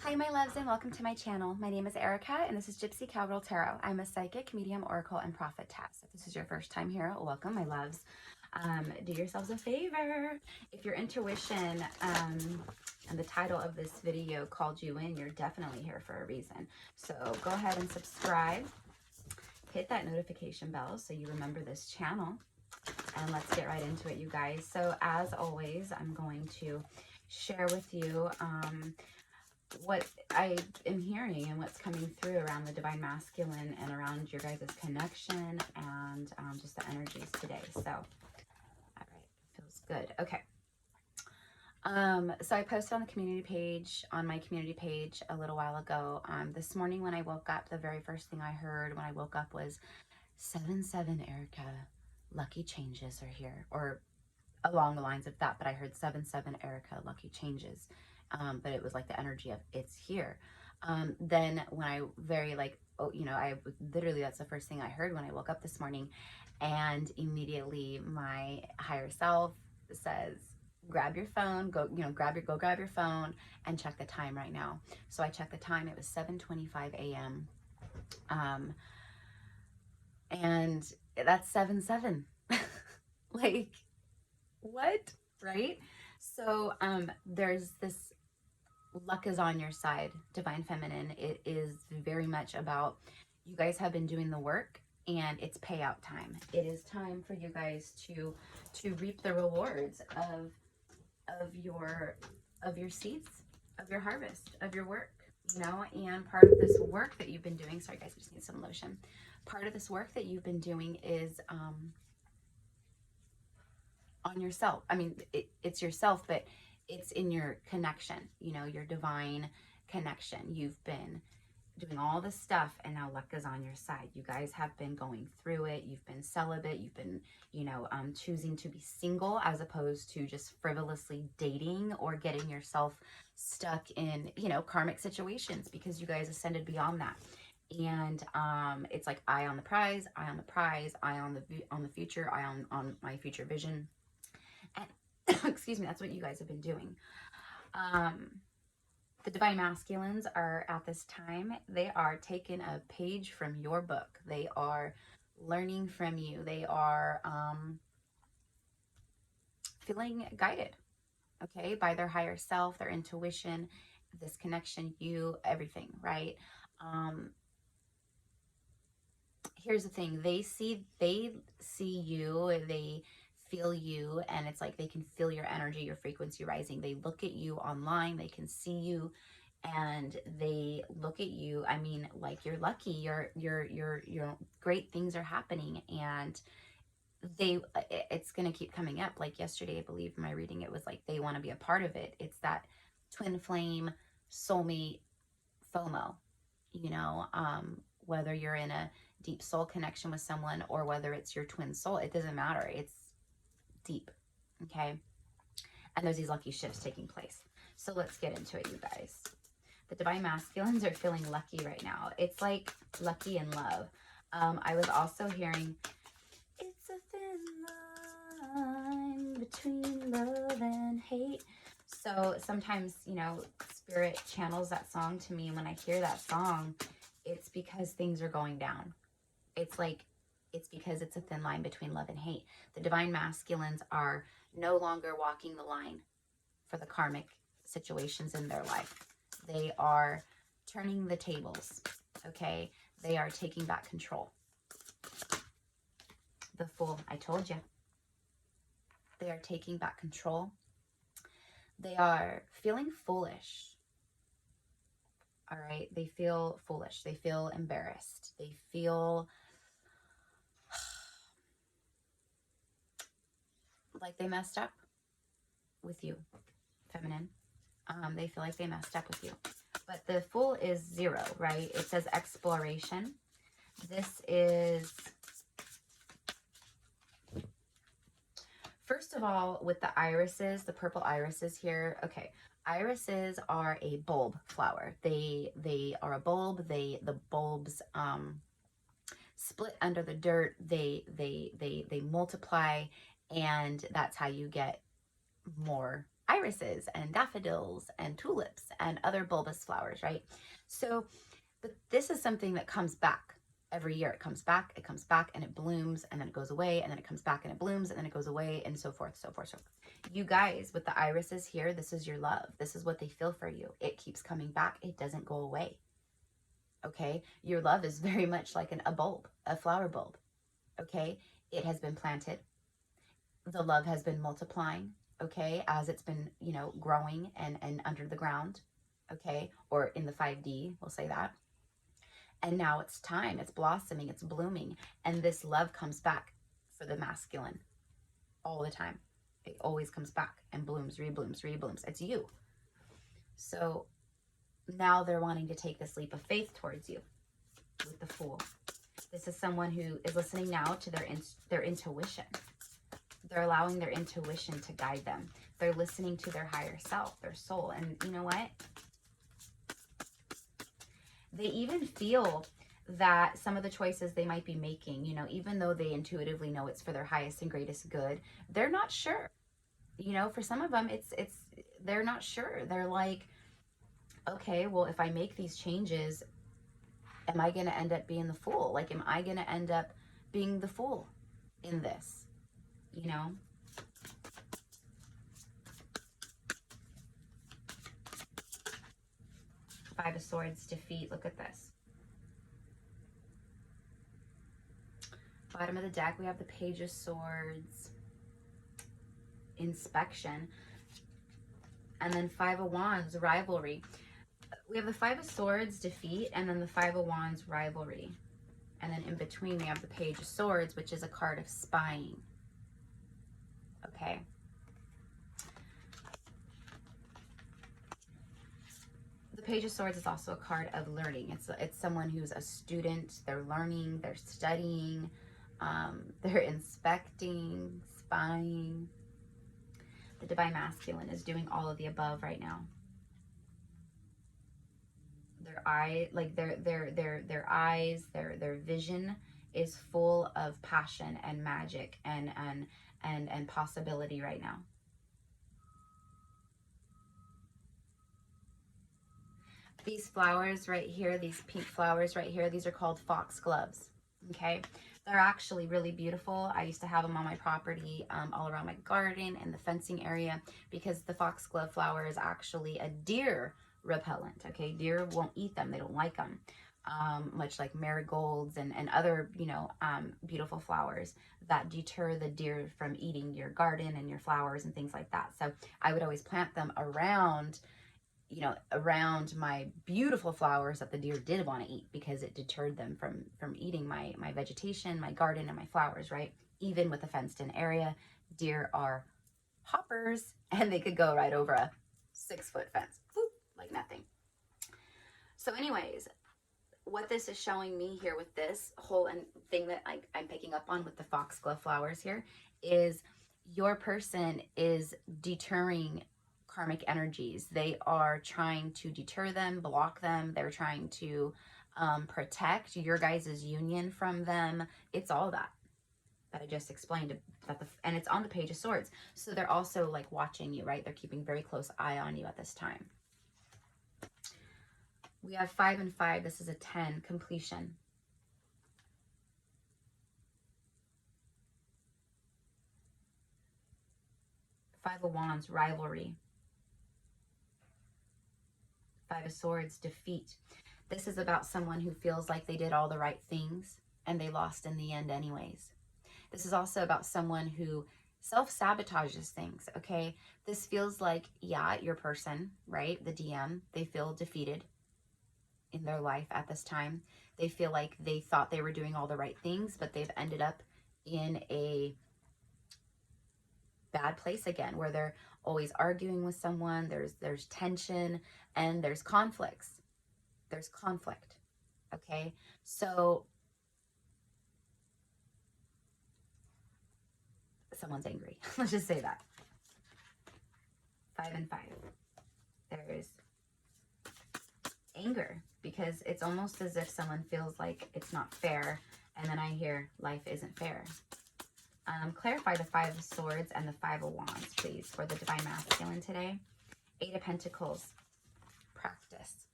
Hi, my loves, and welcome to my channel. My name is Erica, and this is Gypsy Cowgirl Tarot. I'm a psychic, medium, oracle, and prophetess. If this is your first time here, welcome, my loves. Do yourselves a favor. If your intuition and the title of this video called you in, you're definitely here for a reason. So go ahead and subscribe. Hit that notification bell so you remember this channel. And let's get right into it, you guys. So as always, I'm going to share with you what I am hearing and what's coming through around the divine masculine and around your guys' connection and just the energies today. So, all right, feels good. Okay. So I posted on the community page, on my community page a little while ago. This morning when I woke up, the very first thing I heard when I woke up was 7-7, Erica, lucky changes are here, or along the lines of that, but I heard 7-7, Erica, lucky changes. But it was like the energy of it's here. Then when I I literally, that's the first thing I heard when I woke up this morning. And immediately my higher self says, grab your phone, go grab your phone and check the time right now. So I checked the time. It was 7:25 a.m. And that's 7-7. Like, what? Right? So there's this luck is on your side, divine feminine. It is very much about, you guys have been doing the work and it's payout time. It is time for you guys to reap the rewards of your seeds, of your harvest, of your work, you know. And part of this work that you've been doing, sorry guys, I just need some lotion. Part of this work that you've been doing is on yourself. I mean, it's yourself, but it's in your connection, you know, your divine connection. You've been doing all this stuff and now luck is on your side. You guys have been going through it. You've been celibate. You've been, choosing to be single as opposed to just frivolously dating or getting yourself stuck in, karmic situations, because you guys ascended beyond that. And it's like eye on the prize, eye on the prize, eye on the future, eye on my future vision. And excuse me, that's what you guys have been doing. The divine masculines are at this time, they are taking a page from your book. They are learning from you. They are feeling guided, okay, by their higher self, their intuition, this connection, you, everything, right? Here's the thing. They see you, they feel you, and it's like they can feel your energy, your frequency rising. They look at you online, they can see you, and they look at you. I mean, like, you're lucky, you're great things are happening, and it's going to keep coming up. Like yesterday, I believe in my reading, it was like they want to be a part of it. It's that twin flame soulmate FOMO, whether you're in a deep soul connection with someone or whether it's your twin soul, it doesn't matter. It's deep, okay? And there's these lucky shifts taking place. So let's get into it, you guys. The divine masculines are feeling lucky right now. It's like lucky in love. I was also hearing, it's a thin line between love and hate. So sometimes, Spirit channels that song to me, and when I hear that song, it's because things are going down. It's because it's a thin line between love and hate. The divine masculines are no longer walking the line for the karmic situations in their life. They are turning the tables, okay? They are taking back control. The Fool, I told you. They are taking back control. They are feeling foolish. All right? They feel foolish. They feel embarrassed. They feel like they messed up with you, feminine. They feel like they messed up with you. But the Fool is 0, right? It says exploration. This is, first of all, with the irises, the purple irises here. Okay, irises are a bulb flower. They are a bulb. The bulbs split under the dirt. They multiply, and that's how you get more irises and daffodils and tulips and other bulbous flowers, right? So, but this is something that comes back every year. It comes back, and it blooms, and then it goes away, and then it comes back and it blooms, and then it goes away, and so forth, so forth, so forth. You guys, with the irises here, this is your love. This is what they feel for you. It keeps coming back. It doesn't go away. Okay? Your love is very much like a bulb, a flower bulb. Okay? It has been planted. The love has been multiplying, okay, as it's been, you know, growing and under the ground, okay, or in the 5D, we'll say that. And now it's time, it's blossoming, it's blooming, and this love comes back for the masculine all the time. It always comes back and blooms, reblooms, reblooms. It's you. So now they're wanting to take this leap of faith towards you with the Fool. This is someone who is listening now to their intuition. They're allowing their intuition to guide them. They're listening to their higher self, their soul. And you know what? They even feel that some of the choices they might be making, you know, even though they intuitively know it's for their highest and greatest good, they're not sure. You know, for some of them, they're not sure. They're like, okay, well, if I make these changes, am I going to end up being the fool? Like, am I going to end up being the fool in this? You know? Five of Swords, defeat. Look at this. Bottom of the deck, we have the Page of Swords, inspection, and then Five of Wands, rivalry. We have the Five of Swords, defeat, and then the Five of Wands, rivalry. And then in between, we have the Page of Swords, which is a card of spying. Okay. The Page of Swords is also a card of learning. It's someone who's a student. They're learning, they're studying, they're inspecting, spying. The Divine Masculine is doing all of the above right now. Their eyes, their vision is full of passion and magic and possibility right now. These flowers right here, these pink flowers right here, these are called foxgloves. Okay, they're actually really beautiful. I used to have them on my property, all around my garden and the fencing area, because the foxglove flower is actually a deer repellent. Okay, deer won't eat them, they don't like them, much like marigolds and other, you know, beautiful flowers that deter the deer from eating your garden and your flowers and things like that. So I would always plant them around, you know, around my beautiful flowers that the deer did want to eat, because it deterred them from eating my vegetation, my garden, and my flowers, right? Even with a fenced-in area, deer are hoppers, and they could go right over a 6-foot fence, whoop, like nothing. So anyways, what this is showing me here with this whole thing that I'm picking up on with the foxglove flowers here is your person is deterring karmic energies. They are trying to deter them, block them. They're trying to protect your guys' union from them. It's all that I just explained. And it's on the Page of Swords. So they're also like watching you, right? They're keeping very close eye on you at this time. We have 5 and 5. This is a 10, completion. Five of Wands, rivalry. Five of Swords, defeat. This is about someone who feels like they did all the right things and they lost in the end anyways. This is also about someone who self-sabotages things, okay? This feels like, yeah, your person, right? The DM, they feel defeated in their life at this time. They feel like they thought they were doing all the right things, but they've ended up in a bad place again, where they're always arguing with someone. There's tension and there's conflicts. There's conflict. Okay, so someone's angry. Let's just say that. 5 and 5. There's anger, because it's almost as if someone feels like it's not fair, and then I hear life isn't fair. Clarify the Five of Swords and the Five of Wands, please, for the Divine Masculine today. Eight of Pentacles, practice.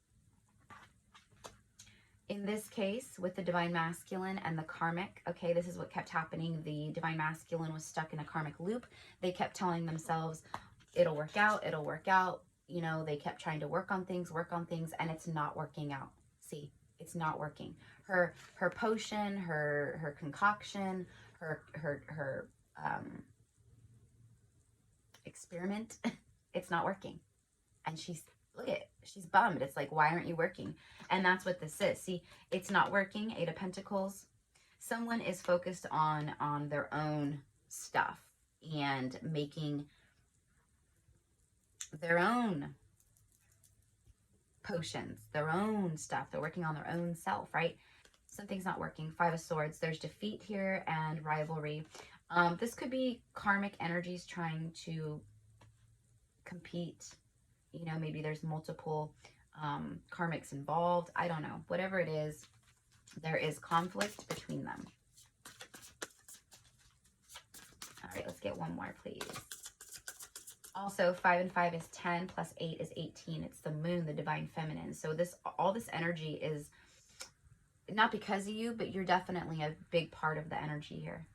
In this case, with the Divine Masculine and the Karmic, okay, this is what kept happening. The Divine Masculine was stuck in a karmic loop. They kept telling themselves, it'll work out, it'll work out. You know, they kept trying to work on things, and it's not working out. See, it's not working. Her potion, her concoction, her experiment, it's not working. And she's bummed. It's like, why aren't you working? And that's what this is. See, it's not working. Eight of Pentacles. Someone is focused on their own stuff and making their own potions, their own stuff. They're working on their own self, right? Something's not working. Five of Swords. There's defeat here and rivalry. This could be karmic energies trying to compete. You know, maybe there's multiple karmics involved. I don't know. Whatever it is, there is conflict between them. All right, let's get one more, please. Also, 5 and 5 is 10, plus 8 is 18. It's the moon, the divine feminine. So all this energy is not because of you, but you're definitely a big part of the energy here.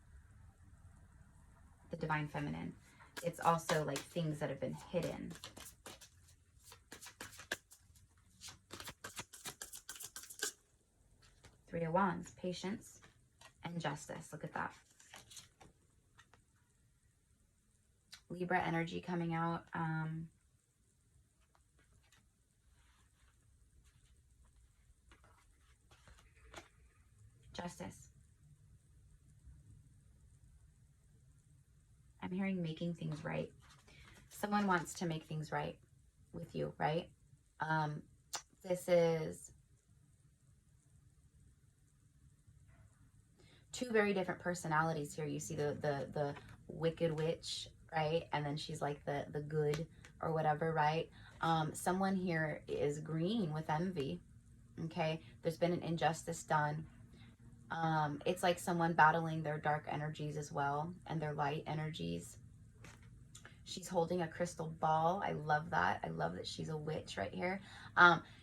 The divine feminine. It's also like things that have been hidden. Three of Wands, patience and justice. Look at that. Libra energy coming out. Justice. I'm hearing making things right. Someone wants to make things right with you, right? This is two very different personalities here. You see the wicked witch, right? And then she's like the good or whatever, right? Someone here is green with envy, okay? There's been an injustice done. It's like someone battling their dark energies as well and their light energies. She's holding a crystal ball. I love that. I love that she's a witch right here.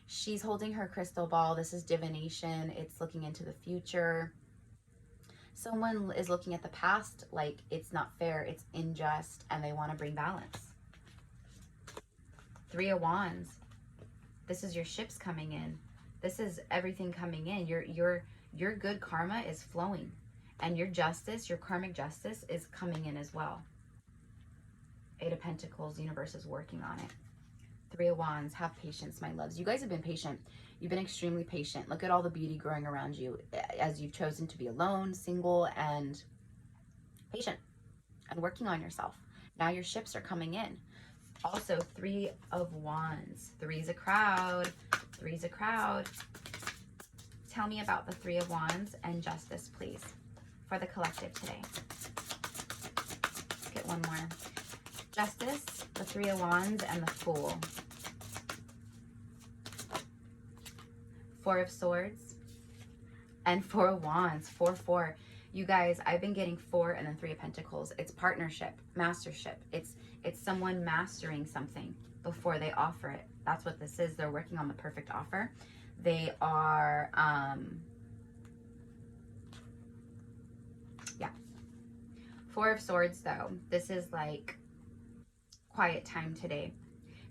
She's holding her crystal ball. This is divination. It's looking into the future. Someone is looking at the past like it's not fair, it's unjust, and they want to bring balance. Three of Wands. This is your ships coming in. This is everything coming in. Your good karma is flowing. And your justice, your karmic justice, is coming in as well. Eight of Pentacles, universe is working on it. Three of Wands, have patience, my loves. You guys have been patient. You've been extremely patient. Look at all the beauty growing around you as you've chosen to be alone, single, and patient and working on yourself. Now your ships are coming in. Also, Three of Wands. Three's a crowd. Three's a crowd. Tell me about the Three of Wands and justice, please, for the collective today. Let's get one more. Justice, the Three of Wands, and the Fool. Four of Swords and Four of Wands. 4-4. You guys, I've been getting 4 and then 3 of Pentacles. It's partnership, mastership. It's someone mastering something before they offer it. That's what this is. They're working on the perfect offer. They are, yeah. Four of Swords, though. This is like quiet time today.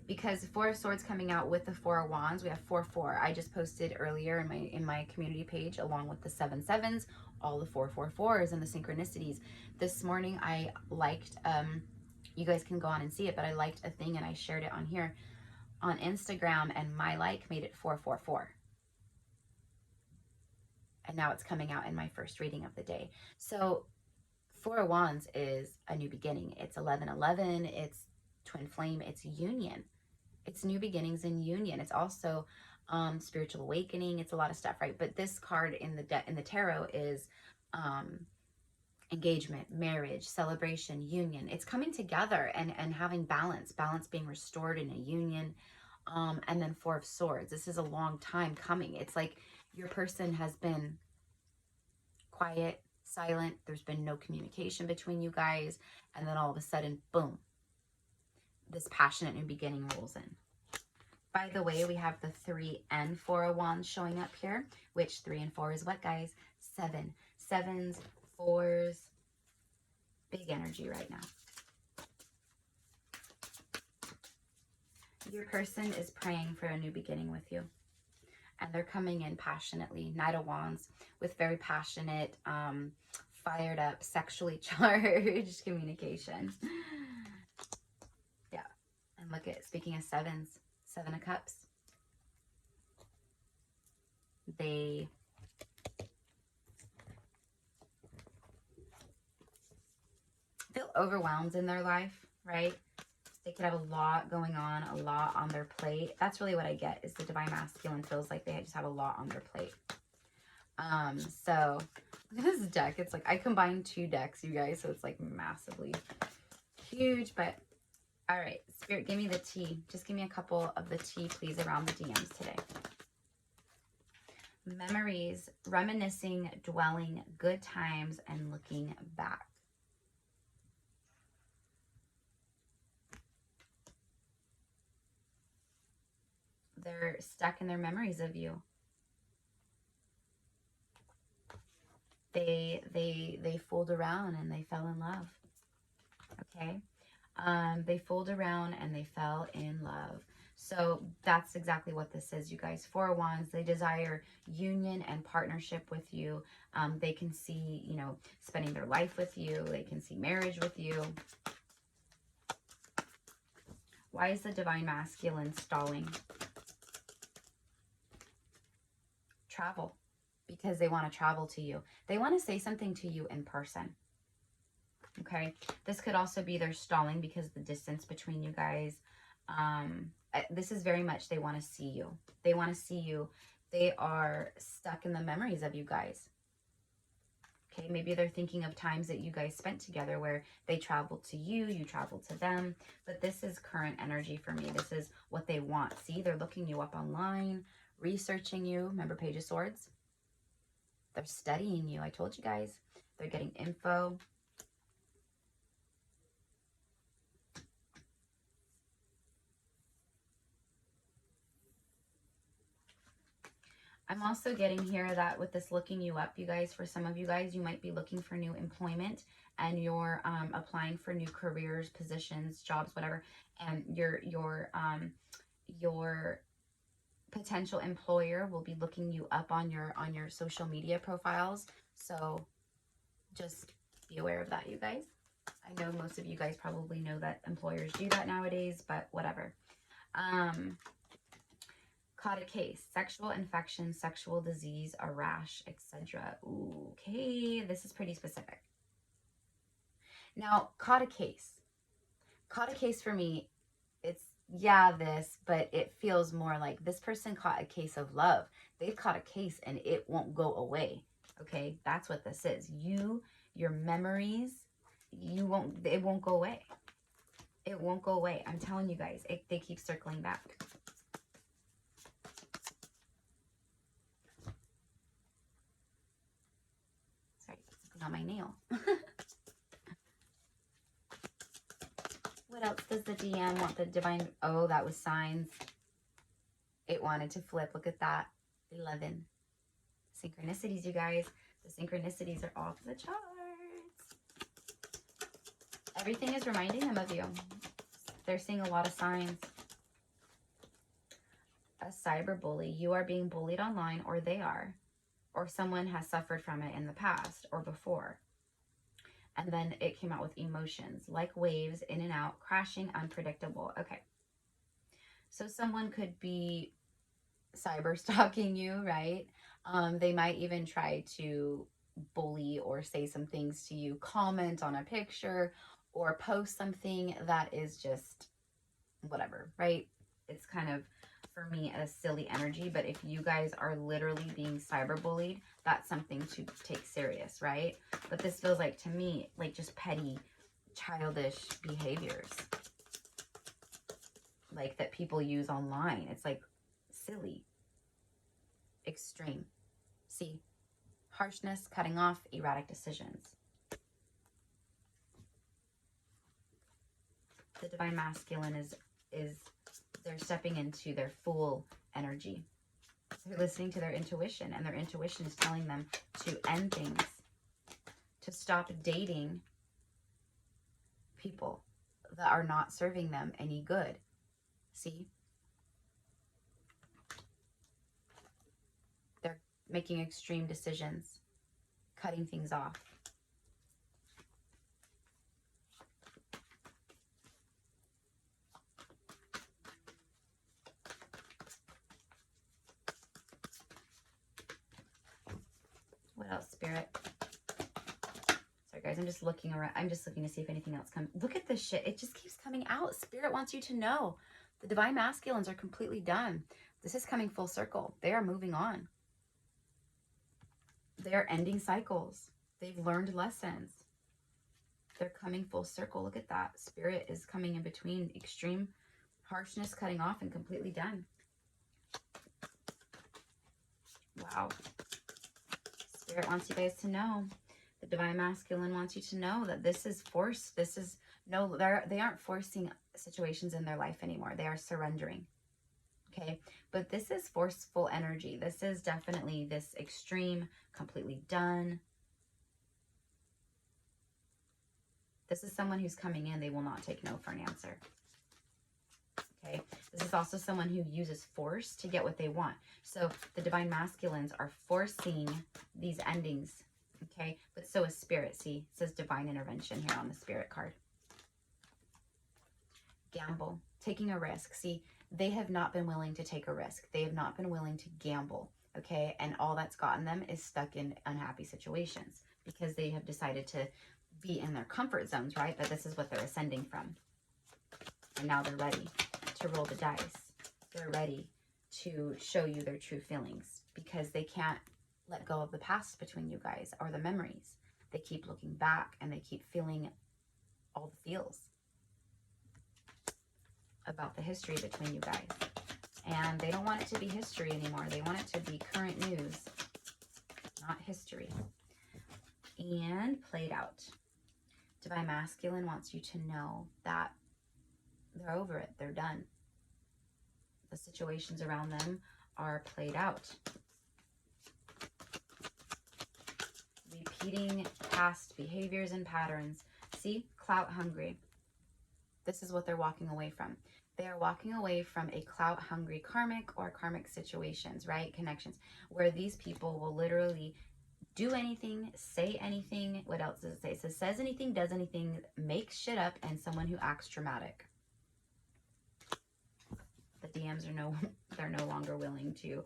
Because Four of Swords coming out with the Four of Wands, we have 4-4. I just posted earlier in my community page, along with the 7-7s, all the 4-4-4s and the synchronicities. This morning I liked, you guys can go on and see it, but I liked a thing and I shared it on here on Instagram, and my like made it 4-4-4. And now it's coming out in my first reading of the day. So Four of Wands is a new beginning. It's 11-11. It's twin flame. It's union. It's new beginnings and union. It's also spiritual awakening. It's a lot of stuff, right? But this card in the tarot is engagement, marriage, celebration, union. It's coming together and having balance being restored in a union. And then Four of Swords. This is a long time coming. It's like your person has been quiet, silent. There's been no communication between you guys. And then all of a sudden, boom, this passionate new beginning rolls in. By the way, we have the 3 and 4 of Wands showing up here, which 3 and 4 is what, guys? 7. 7s, 4s, big energy right now. Your person is praying for a new beginning with you. And they're coming in passionately. Knight of Wands with very passionate, fired up, sexually charged communication. Yeah. And look at, speaking of 7s, 7 of Cups. They feel overwhelmed in their life, right? They could have a lot going on, a lot on their plate. That's really what I get, is the Divine Masculine feels like they just have a lot on their plate. So look at this deck. It's like, I combined 2 decks, you guys, so it's like massively huge. But all right, Spirit, give me the tea. Just give me a couple of the tea, please, around the DMs today. Memories, reminiscing, dwelling, good times, and looking back. They're stuck in their memories of you. They fooled around and they fell in love. Okay? They fooled around and they fell in love. So that's exactly what this is, you guys. 4 of Wands, they desire union and partnership with you. They can see, you know, spending their life with you. They can see marriage with you. Why is the Divine Masculine stalling? Travel. Because they want to travel to you. They want to say something to you in person. Okay? This could also be they're stalling because the distance between you guys. This is very much they want to see you. They want to see you. They are stuck in the memories of you guys. Okay? Maybe they're thinking of times that you guys spent together where they traveled to you, you traveled to them. But this is current energy for me. This is what they want. See, they're looking you up online, researching you. Remember Page of Swords? They're studying you. I told you guys. They're getting info. I'm also getting here that with this looking you up, you guys, for some of you guys, you might be looking for new employment and you're applying for new careers, positions, jobs, whatever. And your potential employer will be looking you up on your social media profiles. So just be aware of that, you guys. I know most of you guys probably know that employers do that nowadays, but whatever. Caught a case, sexual infection, sexual disease, a rash, etc. Okay, this is pretty specific. Now, caught a case. Caught a case for me, it's, yeah, this, but it feels more like this person caught a case of love. They've caught a case and it won't go away. Okay, that's what this is. Your memories, it won't go away. It won't go away. I'm telling you guys, they keep circling back. Sorry, something on my nail. What else does the DM want? The divine, oh, that was signs. It wanted to flip. Look at that. 11. Synchronicities, you guys. The synchronicities are off the charts. Everything is reminding them of you. They're seeing a lot of signs. A cyber bully. You are being bullied online, or they are. Or someone has suffered from it in the past or before. And then it came out with emotions, like waves, in and out, crashing, unpredictable. Okay. So someone could be cyber stalking you, right? They might even try to bully or say some things to you, comment on a picture, or post something that is just whatever, right? It's kind of, for me, a silly energy. But if you guys are literally being cyberbullied, that's something to take serious, right? But this feels like, to me, like just petty, childish behaviors, like that people use online. It's like silly, extreme. See, harshness, cutting off, erratic decisions. The Divine Masculine is they're stepping into their full energy. They're listening to their intuition, and their intuition is telling them to end things, to stop dating people that are not serving them any good. See? They're making extreme decisions, cutting things off. What else, Spirit? Sorry, guys, I'm just looking around. I'm just looking to see if anything else comes. Look at this shit. It just keeps coming out. Spirit wants you to know the Divine Masculines are completely done. This is coming full circle. They are moving on. They're ending cycles. They've learned lessons. They're coming full circle. Look at that. Spirit is coming in between extreme harshness, cutting off, and completely done. Wow. Spirit wants you guys to know. The Divine Masculine wants you to know that this is forced. This is no, they aren't forcing situations in their life anymore. They are surrendering. Okay. But this is forceful energy. This is definitely this extreme, completely done. This is someone who's coming in. They will not take no for an answer. Okay. This is also someone who uses force to get what they want. So the Divine Masculines are forcing these endings. Okay. But so is Spirit. See, it says divine intervention here on the Spirit card. Gamble, taking a risk. See, they have not been willing to take a risk. They have not been willing to gamble. Okay. And all that's gotten them is stuck in unhappy situations because they have decided to be in their comfort zones, right? But this is what they're ascending from. And now they're ready to roll the dice. They're ready to show you their true feelings because they can't let go of the past between you guys or the memories. They keep looking back and they keep feeling all the feels about the history between you guys. And they don't want it to be history anymore. They want it to be current news, not history. And played out. Divine Masculine wants you to know that they're over it. They're done. The situations around them are played out. Repeating past behaviors and patterns. See? Clout hungry. This is what they're walking away from. They are walking away from a clout hungry karmic or karmic situations, right? Connections. Where these people will literally do anything, say anything. What else does it say? It says anything, does anything, makes shit up, and someone who acts dramatic. The DMs are they're no longer willing to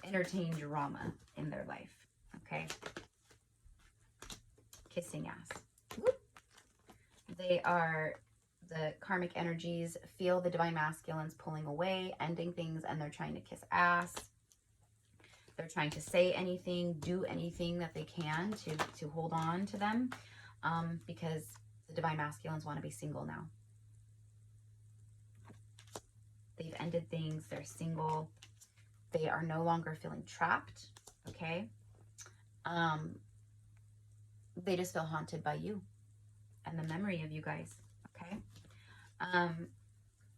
entertain drama in their life. Okay. Kissing ass. Whoop. They are, the karmic energies feel the Divine Masculines pulling away, ending things, and they're trying to kiss ass. They're trying to say anything, do anything that they can to hold on to them because the Divine Masculines want to be single now. They've ended things. They're single. They are no longer feeling trapped, okay? They just feel haunted by you and the memory of you guys, okay?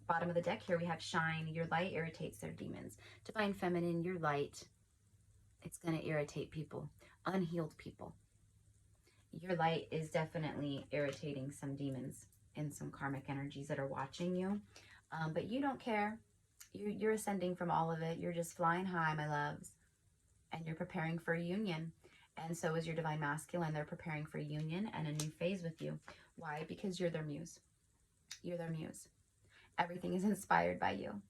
Bottom of the deck here, we have shine. Your light irritates their demons. Divine Feminine, your light, it's going to irritate people, unhealed people. Your light is definitely irritating some demons and some karmic energies that are watching you. But you don't care. You're ascending from all of it. You're just flying high, my loves. And you're preparing for a union. And so is your Divine Masculine. They're preparing for a union and a new phase with you. Why? Because you're their muse. You're their muse. Everything is inspired by you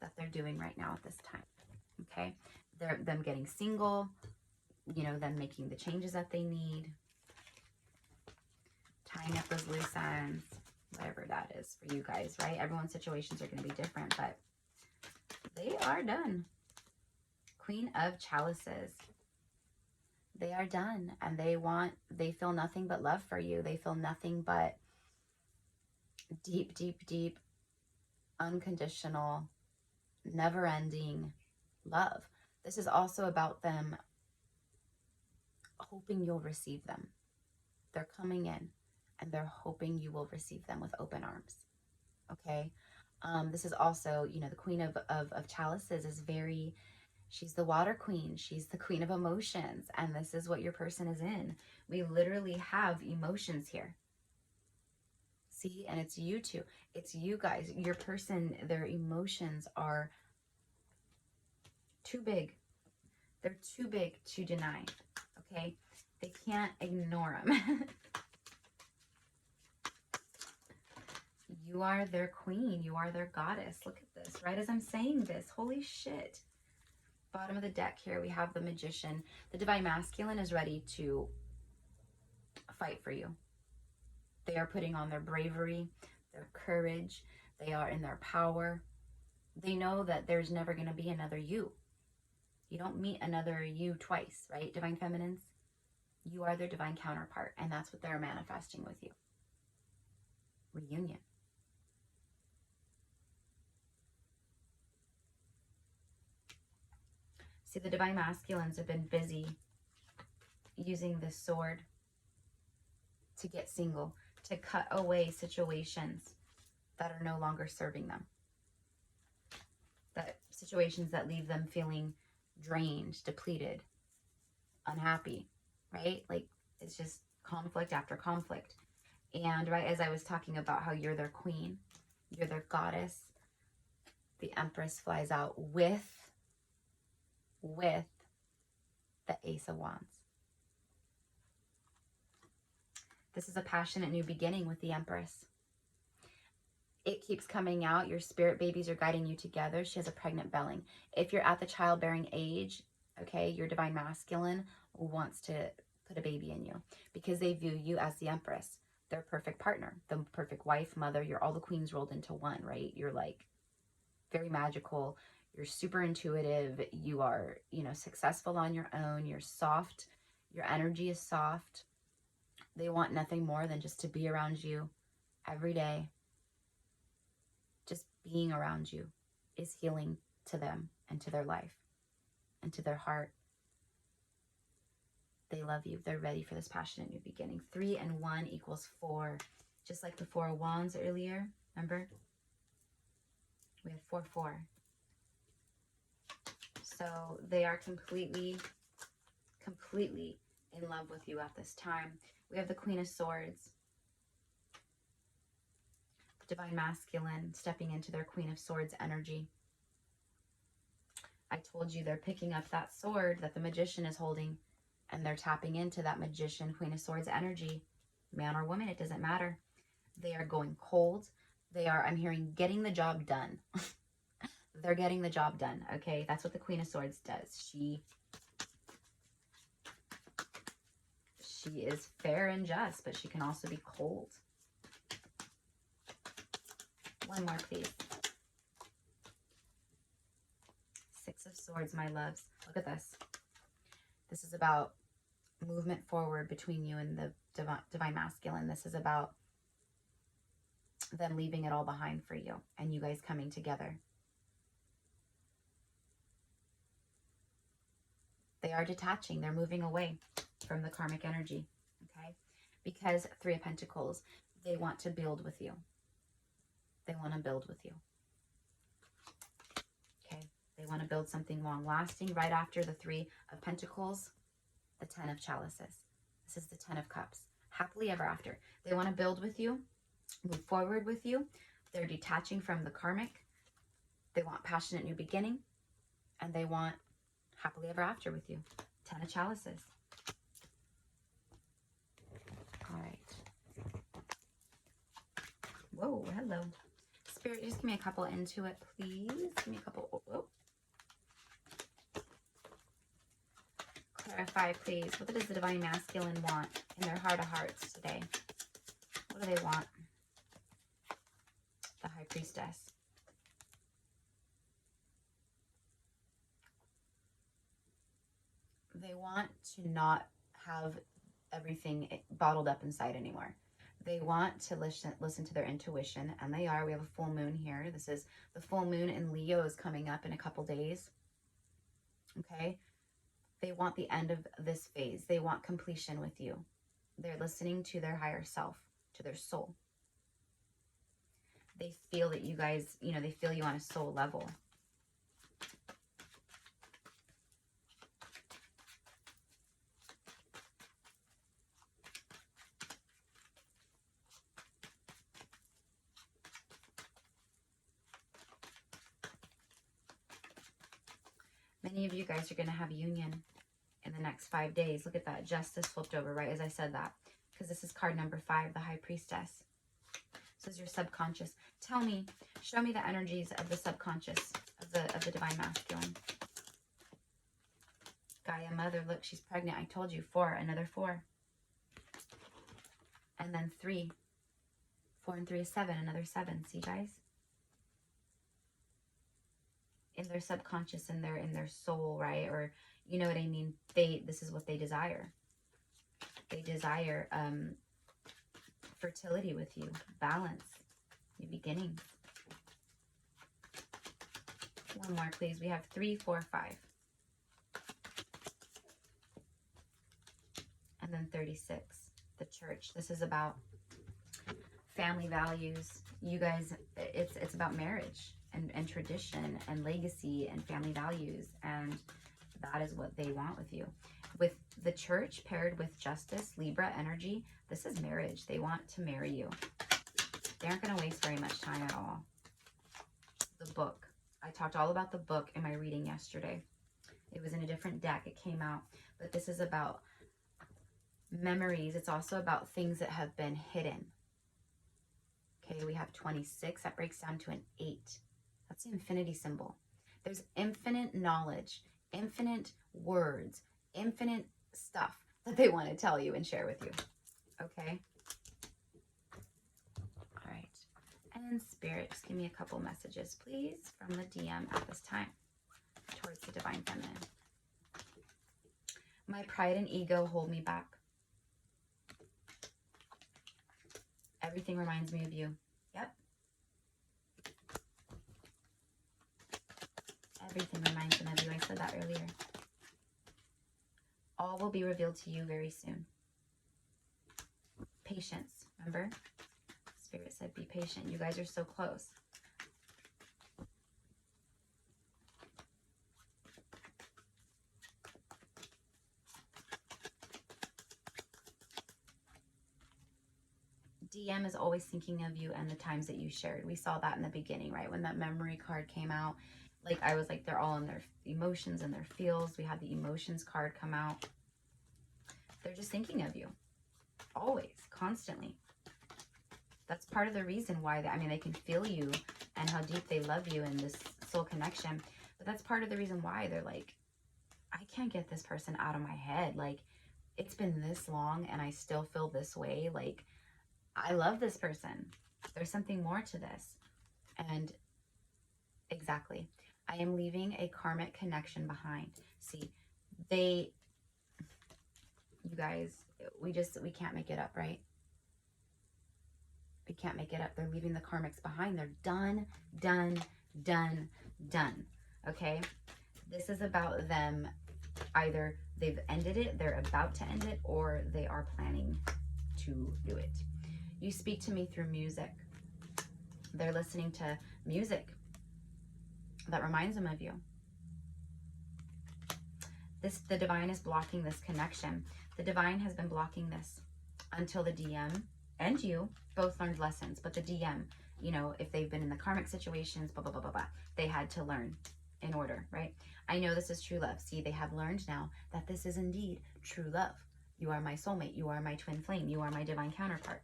that they're doing right now at this time. Okay? Them getting single, you know, them making the changes that they need, tying up those loose ends, whatever that is for you guys, right? Everyone's situations are going to be different, but they are done. Queen of Chalices. They are done, and they feel nothing but love for you. They feel nothing but deep, deep, deep, unconditional, never-ending love. This is also about them hoping you'll receive them. They're coming in and they're hoping you will receive them with open arms. Okay. This is also, you know, the queen of chalices is very, she's the water queen. She's the queen of emotions. And this is what your person is in. We literally have emotions here. See, and it's you two. It's you guys. Your person, their emotions are too big. They're too big to deny. Okay. They can't ignore them. You are their queen. You are their goddess. Look at this. Right as I'm saying this. Holy shit. Bottom of the deck here, we have the Magician. The Divine Masculine is ready to fight for you. They are putting on their bravery, their courage. They are in their power. They know that there's never going to be another you. You don't meet another you twice, right, Divine Feminines? You are their divine counterpart, and that's what they're manifesting with you. Reunion. See, the Divine Masculines have been busy using this sword to get single, to cut away situations that are no longer serving them. That situations that leave them feeling drained, depleted, unhappy, right? Like, it's just conflict after conflict. And right as I was talking about how you're their queen, you're their goddess, the Empress flies out with the Ace of Wands. This is a passionate new beginning with the Empress. It keeps coming out. Your spirit babies are guiding you together. She has a pregnant belly. If you're at the childbearing age, okay, your Divine Masculine wants to put a baby in you because they view you as the Empress, their perfect partner, the perfect wife, mother. You're all the queens rolled into one, right? You're like very magical. You're super intuitive. You are, you know, successful on your own. You're soft. Your energy is soft. They want nothing more than just to be around you every day. Just being around you is healing to them and to their life and to their heart. They love you. They're ready for this passionate new beginning. 3 and 1 equals 4. Just like the 4 of Wands earlier. Remember? We have 4, 4. So they are completely in love with you at this time. We have the Queen of Swords. The Divine Masculine stepping into their Queen of Swords energy. I told you they're picking up that sword that the Magician is holding, and they're tapping into that Magician, Queen of Swords energy. Man or woman, it doesn't matter. They are going cold. They are, I'm hearing, getting the job done. They're getting the job done, okay? That's what the Queen of Swords does. She is fair and just, but she can also be cold. One more, please. 6 of Swords, my loves. Look at this. This is about movement forward between you and the Divine Masculine. This is about them leaving it all behind for you and you guys coming together. They are detaching. They're moving away from the karmic energy, okay? Because 3 of Pentacles, they want to build with you. They want to build with you, okay? They want to build something long-lasting. Right after the 3 of Pentacles, the 10 of Chalices. This is the 10 of Cups. Happily ever after. They want to build with you, move forward with you. They're detaching from the karmic. They want passionate new beginning, and they want happily ever after with you. 10 of Chalices. All right. Whoa, hello. Spirit, just give me a couple into it, please. Give me a couple. Oh. Clarify, please. What does the Divine Masculine want in their heart of hearts today? What do they want? The High Priestess. They want to not have everything bottled up inside anymore. They want to listen to their intuition, and they are. We have a full moon here. This is the full moon in Leo is coming up in a couple days. Okay? They want the end of this phase. They want completion with you. They're listening to their higher self, to their soul. They feel that you guys, you know, they feel you on a soul level. Many of you guys are going to have union in the next 5 days. Look at that. Justice flipped over, right as I said that. Because this is card number 5, the High Priestess. This is your subconscious. Tell me, show me the energies of the subconscious, of the Divine Masculine. Gaia Mother, look, she's pregnant. I told you. 4, another 4. And then 3. 4 and 3 is 7, another 7. See, guys? In their subconscious, in their soul, right? Or you know what I mean? This is what they desire. They desire fertility with you, balance, new beginnings. One more, please. We have 3, 4, 5. And then 36, the church. This is about family values. You guys, it's about marriage and tradition and legacy and family values. And that is what they want with you. With the church paired with justice, Libra energy, this is marriage. They want to marry you. They aren't going to waste very much time at all. The book. I talked all about the book in my reading yesterday. It was in a different deck. It came out. But this is about memories. It's also about things that have been hidden. Okay, we have 26. That breaks down to an 8. That's the infinity symbol. There's infinite knowledge, infinite words, infinite stuff that they want to tell you and share with you. Okay? All right. And Spirit, just give me a couple messages, please, from the DM at this time towards the Divine Feminine. My pride and ego hold me back. Everything reminds me of you. Yep. Everything reminds them of you. I said that earlier. All will be revealed to you very soon. Patience. Remember? Spirit said be patient. You guys are so close. DM is always thinking of you and the times that you shared. We saw that in the beginning, right? When that memory card came out, like I was like, they're all in their emotions and their feels. We had the emotions card come out. They're just thinking of you. Always, constantly. That's part of the reason why, they can feel you and how deep they love you in this soul connection. But that's part of the reason why they're like, I can't get this person out of my head. Like, it's been this long and I still feel this way. Like, I love this person. There's something more to this. And exactly. I am leaving a karmic connection behind. See, you guys, we can't make it up, right? We can't make it up. They're leaving the karmics behind. They're done, done, done, done. Okay? This is about them. Either they've ended it, they're about to end it, or they are planning to do it. You speak to me through music. They're listening to music that reminds them of you. The divine is blocking this connection. The divine has been blocking this until the DM and you both learned lessons. But the DM, you know, if they've been in the karmic situations, blah, blah, blah, blah, blah, they had to learn in order, right? I know this is true love. See, they have learned now that this is indeed true love. You are my soulmate. You are my twin flame. You are my divine counterpart.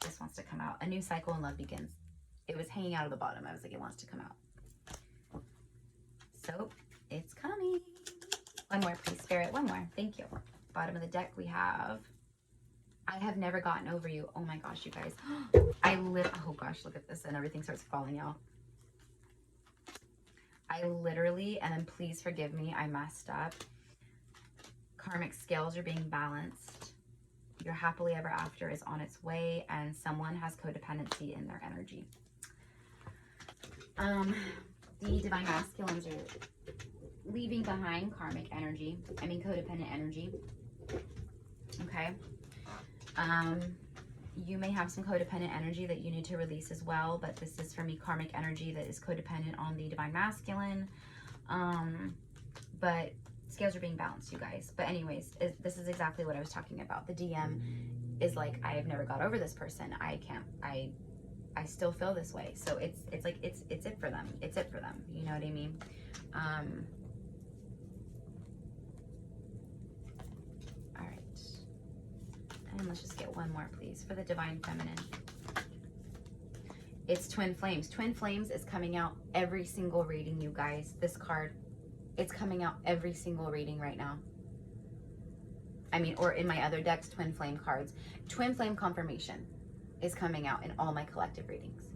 This wants to come out. A new cycle in love begins. It was hanging out of the bottom. I was like, it wants to come out. So it's coming. One more, please, Spirit. One more. Thank you. Bottom of the deck, we have, I have never gotten over you. Oh my gosh, you guys. Oh gosh, look at this. And everything starts falling out. I literally, and then please forgive me, I messed up. Karmic scales are being balanced. Your happily ever after is on its way, and someone has codependency in their energy. The divine masculines are leaving behind karmic energy. I mean, codependent energy. Okay. You may have some codependent energy that you need to release as well, but this is for me karmic energy that is codependent on the divine masculine. But scales are being balanced, you guys. But anyways, this is exactly what I was talking about. The DM is like, I have never got over this person. I still feel this way. So it's like it's it for them. It's it for them. You know what I mean? All right. And let's just get one more, please, for the divine feminine. It's twin flames. Twin flames is coming out every single reading, you guys. This card, it's coming out every single reading right now. I mean, or in my other decks, twin flame cards. Twin flame confirmation is coming out in all my collective readings.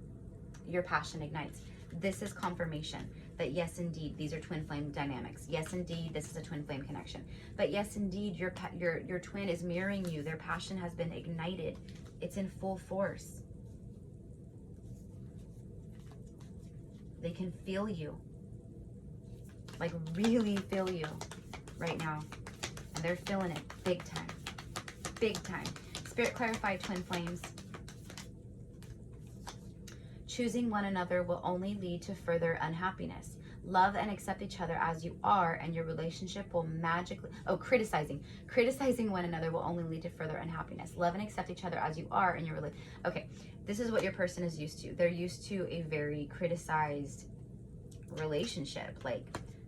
Your passion ignites. This is confirmation that yes, indeed, these are twin flame dynamics. Yes, indeed, this is a twin flame connection. But yes, indeed, your twin is mirroring you. Their passion has been ignited. It's in full force. They can feel you. Like really feel you right now. And they're feeling it big time. Big time. Spirit clarified twin flames. Choosing one another will only lead to further unhappiness. Love and accept each other as you are, and your relationship will magically... Oh, criticizing. Criticizing one another will only lead to further unhappiness. Love and accept each other as you are, and your relationship... Okay, this is what your person is used to. They're used to a very criticized relationship, like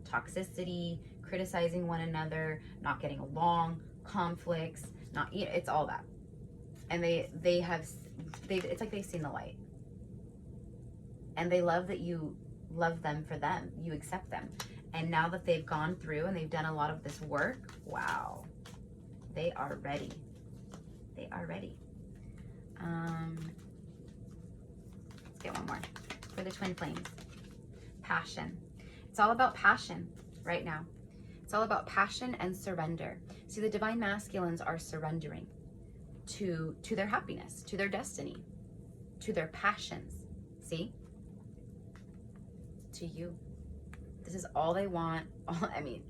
toxicity, criticizing one another, not getting along, conflicts, not... You know, it's all that. And it's like they've seen the light. And they love that you love them for them. You accept them. And now that they've gone through and they've done a lot of this work, wow, they are ready. They are ready. Let's get one more for the twin flames. Passion. It's all about passion right now. It's all about passion and surrender. See, the divine masculines are surrendering to their happiness, to their destiny, to their passions. See? To you. This is all they want. I mean,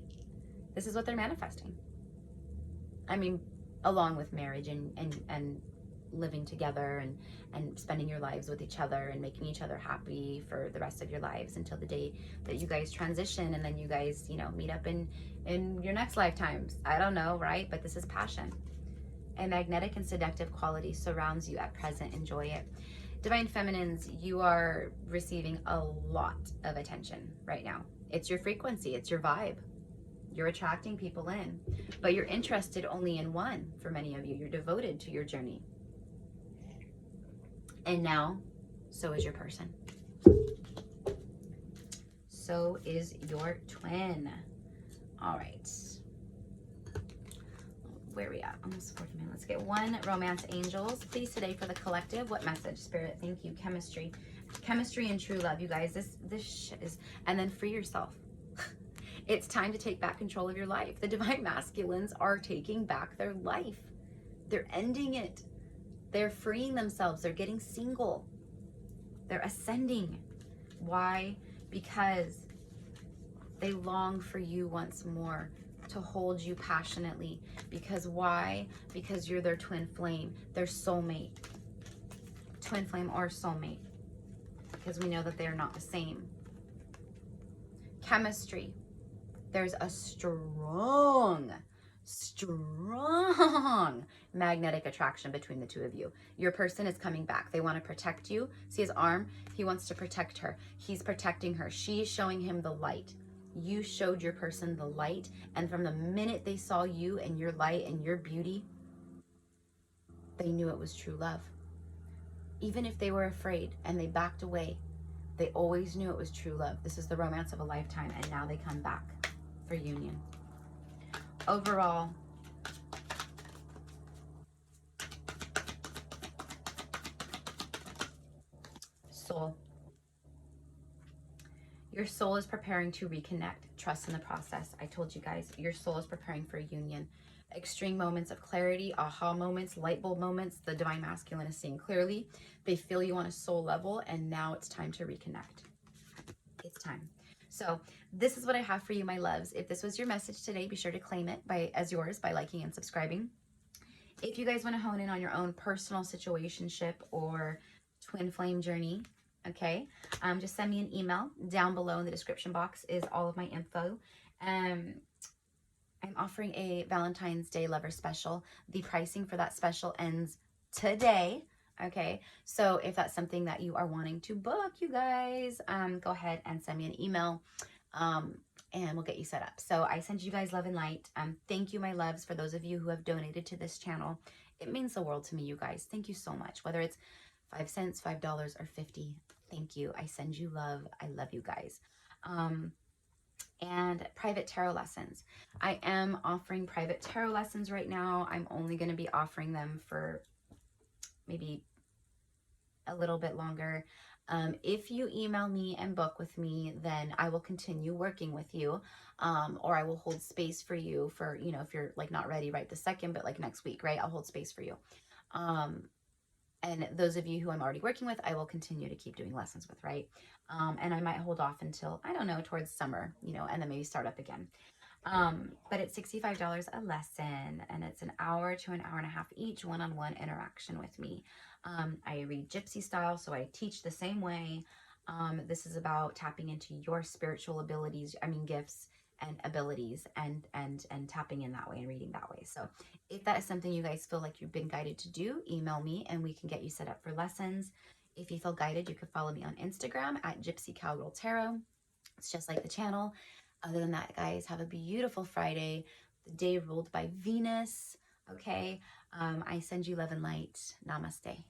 this is what they're manifesting. I mean, along with marriage and living together and spending your lives with each other and making each other happy for the rest of your lives until the day that you guys transition, and then you guys, you know, meet up in your next lifetimes. I don't know, right? But this is passion. A magnetic and seductive quality surrounds you at present. Enjoy it. Divine feminines, you are receiving a lot of attention right now. It's your frequency, it's your vibe. You're attracting people in, but you're interested only in one for many of you. You're devoted to your journey. And now, so is your person. So is your twin. All right. Where are we at? Almost 40 minutes. Let's get one romance angels, please, today for the collective. What message, Spirit? Thank you. Chemistry and true love, you guys. This shit is, and then free yourself. It's time to take back control of your life. The divine masculines are taking back their life. They're ending it. They're freeing themselves. They're getting single. They're ascending. Why? Because they long for you once more, to hold you passionately. Because why? Because you're their twin flame, their soulmate. Twin flame or soulmate. Because we know that they are not the same. Chemistry. There's a strong magnetic attraction between the two of you. Your person is coming back. They want to protect you. See his arm? He wants to protect her. He's protecting her. She's showing him the light. You showed your person the light, and from the minute they saw you and your light and your beauty, they knew it was true love. Even if they were afraid and they backed away, they always knew it was true love. This is the romance of a lifetime, and now they come back for union. Overall, soul. Your soul is preparing to reconnect. Trust in the process. I told you guys, your soul is preparing for a union. Extreme moments of clarity, aha moments, light bulb moments. The divine masculine is seeing clearly. They feel you on a soul level, and now it's time to reconnect. It's time. So this is what I have for you, my loves. If this was your message today, be sure to claim it as yours by liking and subscribing. If you guys want to hone in on your own personal situationship or twin flame journey, okay, just send me an email. Down below in the description box is all of my info. I'm offering a Valentine's Day Lover Special. The pricing for that special ends today. Okay, so if that's something that you are wanting to book, you guys, go ahead and send me an email. And we'll get you set up. So I send you guys love and light. Thank you, my loves, for those of you who have donated to this channel. It means the world to me, you guys. Thank you so much. Whether it's 5 cents, $5, or 50, thank you. I send you love. I love you guys. And private tarot lessons. I am offering private tarot lessons right now. I'm only going to be offering them for maybe a little bit longer. If you email me and book with me, then I will continue working with you, or I will hold space for you for, you know, if you're like not ready right this second, but like next week, right? I'll hold space for you. And those of you who I'm already working with, I will continue to keep doing lessons with, right? And I might hold off until, I don't know, towards summer, you know, and then maybe start up again. But it's $65 a lesson, and it's an hour to an hour and a half each one-on-one interaction with me. I read gypsy style, so I teach the same way. This is about tapping into your spiritual abilities, gifts and abilities, and tapping in that way and reading that way. So if that is something you guys feel like you've been guided to do, email me and we can get you set up for lessons. If you feel guided, you can follow me on Instagram at Gypsy Cowgirl Tarot. It's just like the channel. Other than that, guys, have a beautiful Friday. The day ruled by Venus. Okay. I send you love and light. Namaste.